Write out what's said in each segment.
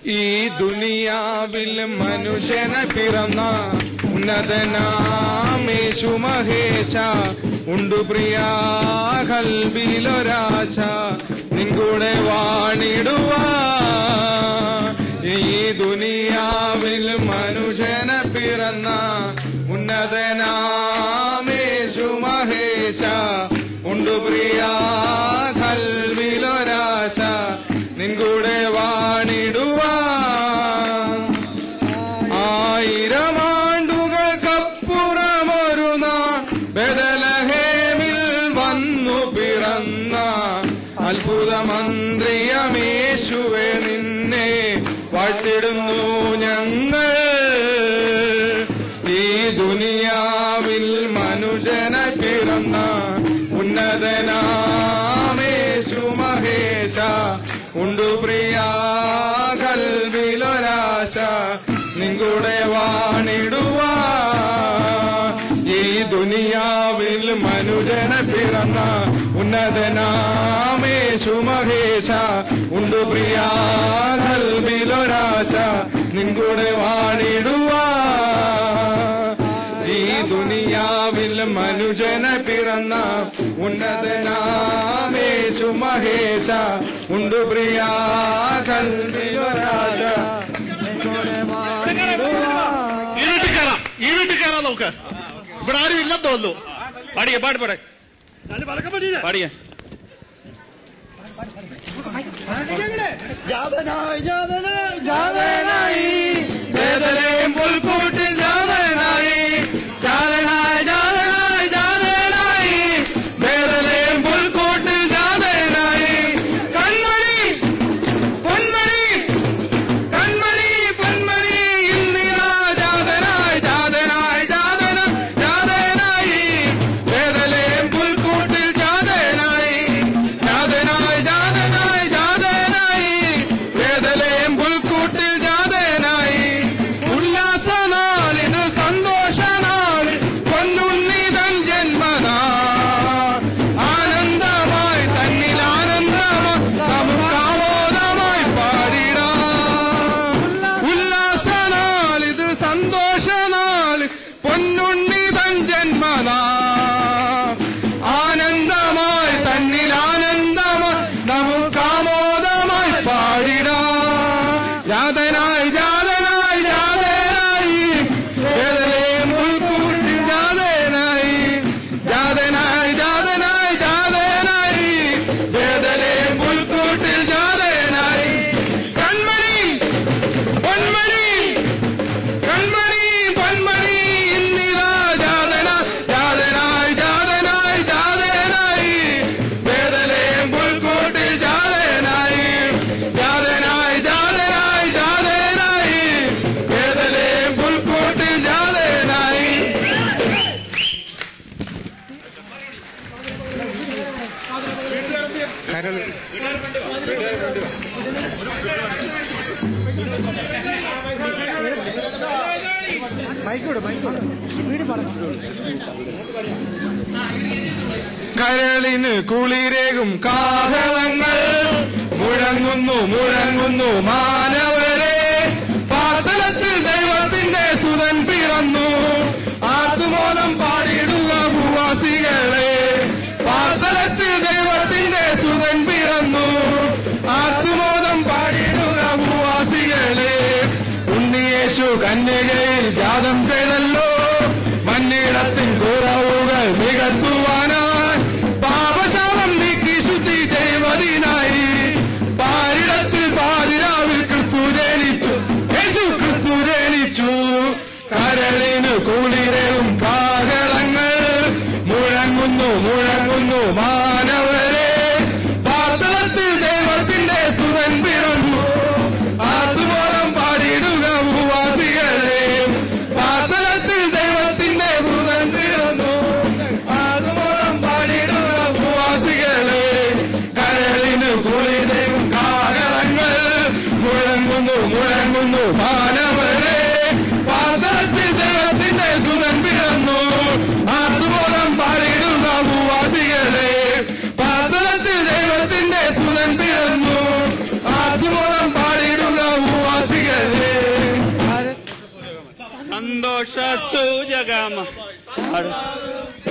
ഈ ദുനിയാവിൽ മനുഷ്യനെ പിറന്ന ഉന്നതനാമേശു മഹേശ ഉണ്ടു പ്രിയ കൽബിലൊരാശ നിൻകൂടെ വാണിടുവാ. ഈ ദുനിയാവിൽ മനുഷ്യനെ പിറന്ന ഉന്നതനാമേശു മഹേശ ഉണ്ടു പ്രിയ കൽബിലൊരാശ നിൻകൂടെ വാണിടുവാ. 1000 ആണ്ടുകൾക്കപ്പുറമൊരു നാൾ ബെത്ലഹേമിൽ വന്നു പിറന്ന അത്ഭുതമന്ത്രിയമേശുവേ നിന്നെ വാഴ്ത്തിടുന്നു ഞങ്ങൾ. ഈ ദുനിയാവിൽ മനുഷ്യനെ പിറന്ന ഉന്നതനാമേശു മഹേശ ഉണ്ടു പ്രിയ കൽബിലൊരാശ നിൻകൂടെ വാണിടുവാ. ഈ ദുനിയാവിൽ മനുഷ്യനെ പിറന്ന ഉന്നതനാമേശു മഹേശ ഉണ്ടു പ്രിയ കൽബിലൊരാശ നിൻകൂടെ വാണിടുവാ. ഈ ദുനിയാവിൽ മനുഷ്യനെ പിറന്ന ഉന്നതനാമേശു മഹേശ ഉണ്ടു പ്രിയ കൽബിലൊരാശ നിൻകൂടെ വാണിടുവാ. ഈ വീട്ടിൽ കയറാം നമുക്ക്. ഇവിടെ ആരും ഇല്ലെന്ന് തോന്നുന്നു. പാടിയ പാടിപ്പാടെ പാടിയ പുൽക്കൂട്ടിൽ ജാതനായി ജാതനായി ജാതനായി ജാതനായി ബേതലേം പുൽക്കൂട്ടിൽ ജാതനായി കൺമണി പൊന്മണി കൺമണി പൊന്മണി ഇന്ദിരാ ജാതനായി ജാതനായി ജാതനായി ജാതനായി ബേതലേം പുൽക്കൂട്ടിൽ ജാതനായി ജാതനായി ജാതനായി ജാതനായി ബേതലേം പുൽക്കൂട്ടിൽ ജാതനായി. ഉല്ലാസനാളിന് സന്തോഷനാൾ പൊന്നുണ്ണിതൻ ജന്മനാൾ ആനന്ദമായി തന്നിൽ ആനന്ദമായി നമുക്കാമോദമായി പാടിടാം. ഉല്ലാസനാളിത് സന്തോഷനാൾ പൊന്നുണ്ണിതൻ ജന്മനാൾ ആനന്ദമായി തന്നിൽ ആനന്ദമായി നമുക്കാമോദമായി പാടിടാം. ജാതനായി ജാതനായി ജാതനായി ബേതലേം പുൽക്കൂട്ടിൽ ജാതനായി ജാതനായി ജാതനായി ജാതനായി ബേതലേം പുൽക്കൂട്ടിൽ ജാതനായി. കൺമണി പൊന്മണി കൺമണി പൊന്മണി ഇന്ദിരാ ജാതനായി ജാതനായി ജാതനായി ജാതനായി ബേതലേം പുൽക്കൂട്ടിൽ ജാതനായി ജാതനായി ജാതനായി ജാതനായി ബേതലേം പുൽക്കൂട്ടിൽ ജാതനായി. കരളിന് കുളിരേകും കാഹളങ്ങൾ മുഴങ്ങുന്നു മുഴങ്ങുന്നു മാനവരെ. പാർത്തലത്തിൽ ദൈവത്തിന്റെ സുതൻ പിറന്നു ആർത്തുമോദം പാടിയിടുക ഭൂവാസികളെ. പാർത്തലത്തിൽ ദൈവത്തിന്റെ സുതൻ പിറന്നു ആർത്തുമോദം പാടിയിടുക ഭൂവാസികളെ. ഉണ്ണിയേശു കന്യകയിൽ ജാതം ചെയ്തല്ലോ മന്നിടത്തിൻ കുറവുകൾ നികത്തുവാനായി. പാപശാപം നീക്കി ശുദ്ധി ചെയ്വതിനായി പാരിടത്തിൽ പാതിരാവിൽ ക്രിസ്തു ജനിച്ചു യേശു ക്രിസ്തു ജനിച്ചു. കരളിന് കുളിരേകും കാഹളങ്ങൾ മുഴങ്ങുന്നു മുഴങ്ങുന്നു മാനവരെ. പാർത്തലത്തിൽ ദൈവത്തിന്റെ സുതൻ പിറന്നു ആർത്തുമോദം പാടിയിടുക ഭൂവാസികളെ. പാർത്തലത്തിൽ ദൈവത്തിന്റെ സുതൻ പിറന്നു ആർത്തുമോദം പാടിയിടുക ഭൂവാസികളെ. കരളിന് കുളിരേകും കാഹളങ്ങൾ മുഴങ്ങുന്നു മുഴങ്ങുന്നു മാനവരെ. പാർത്തലത്തിൽ ദൈവത്തിന്റെ സുതൻ പിറന്നു ആർത്തുമോദം പാടിയിടുക ഭൂവാസികളെ. പാർത്തലത്തിൽ ദൈവത്തിന്റെ സുതൻ പിറന്നു ആർത്തുമോദം പാടിയിടുക ഭൂവാസികളെ. സന്തോഷ സൂചകമ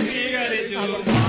സ്വീകരിച്ചു